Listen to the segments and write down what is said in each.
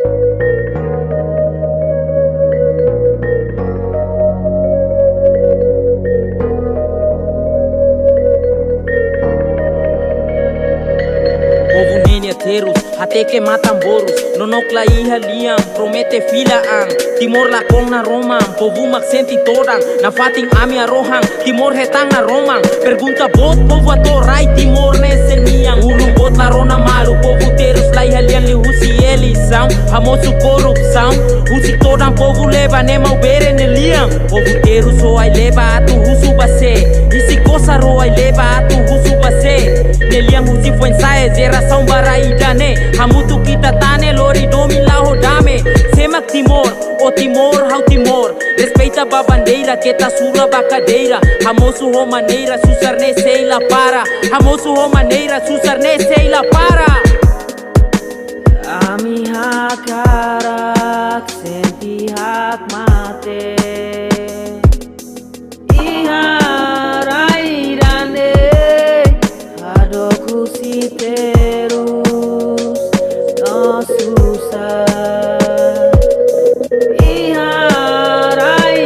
Povo ninheteiros, até que matam boros. Nonokla iha liam, promete fila ang Timor la kong na roman, povo magsenti toran na fating ami arohan, Timor hetang na roman. Pergunta bot, povo atoray, Timor nese niang Ulung bot na rona malu, povo teros la iha liang li husi elisam Hamosu corrupção, husi todan povo leva ne mau bere ne liang. Povo teros o ai leva atu husu base, isi kosa ro ai leva atu husu base. Ne liang husi foi ensaia, geração baraidane. Hamutu kita tane, lori domi la rodame. Semak Timor, o Timor, hau Timor. Respeita a bandeira que tá sura ba cadeira. Hamosu ho maneira, susar ne sei la para. Hamosu ho maneira, susar ne sei la para. Ami hakarak, senti hak mate. Iharairane, hadoku siterus, no susah. Iharairane,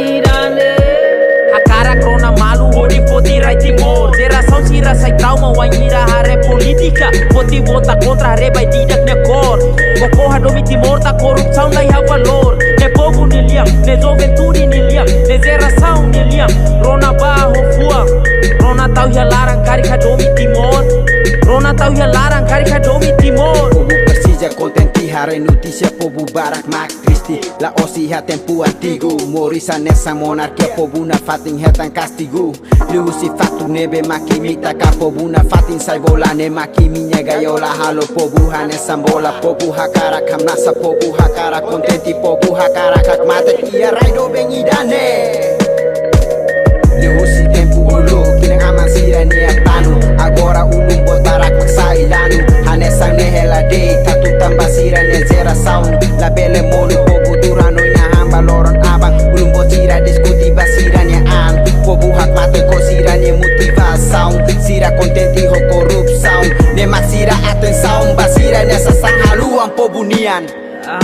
hakarak rona malu, hori foti rai Timor. Geração sira sai trauma, wanhira hare política. Foti vota contra reba e tidak ne cor. Kokoha domi Timor ta corrupção lai ha valor. Ne povo ne liam, ne juventude ne liam, ne geração ne liam. Rona barro fua, rona tau ya larang karika domi Timor. Rona tau ya larang karika domi Timor. Povo Persija contente, hare notícia, povo barak mak Cristi. La osia tempo antigo, morisa nessa monarquia, povo na fatin hetan castigo. Liusi fatu nebe makimita ka povo na fatin sai vola ne makiminya gaiola halo povo nessa bola, povo hakara kamnasa, povo hakara contente, povo hakara kak mate ia raido bengidane. Liusi tempo ulu, kinang aman sira ni apanu. Agora ulung bot barak magsailanu. Hanesang nehela day, tatu tambah sira ni geração. La bele monu povo durano nya hamba loron abang. Ulung bot sira diskuti basira ni an. Povo hak mate ko sira ni motivação. Sira contente ho corrupção. Ne masira atenção, basira nessa sanghaluan povo nian.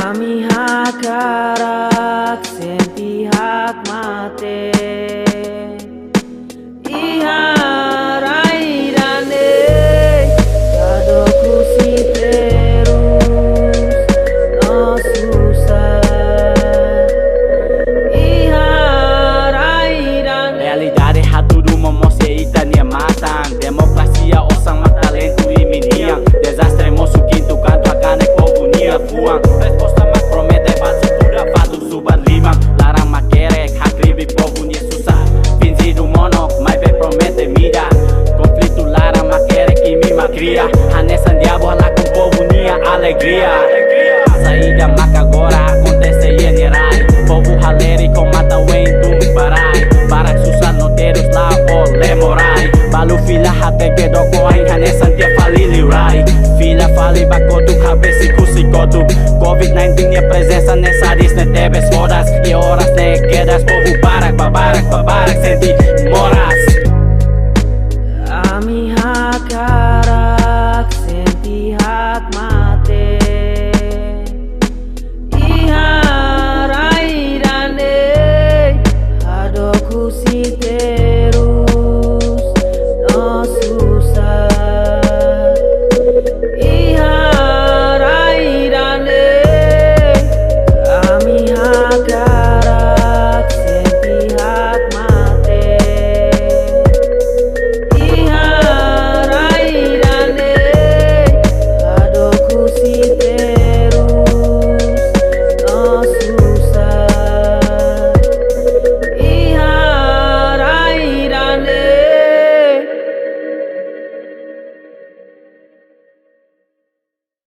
Ami hakarak, senti hak mate. Iharairane, hadoku siterus, no susah. Iharairane. Realidade hatudu momose itania matan. Democracia osang matalento e miniang. Desastre moço quinto canto akane povo nia fuang. Resposta mak promete batu pura fatu suban limang. Larang makerek hakribi povo nia susah. Fingido monok mai be promete mira. Conflito larang makerek kimi makria. Hanesan diabo lá com povo nia alegria. Saída mak agora acontece e nerai. Povo haleri com mata wen tum barai. Barak susah noteiros lá o lemorai. Balu fila hate que doko ain hanesan tia fali lirai. Fila fali bakotu cabeça kusikotu. Covid-19 nia presença nessa disne tebes fodas. E horas ne quedas povo barak babarak babarak senti moras.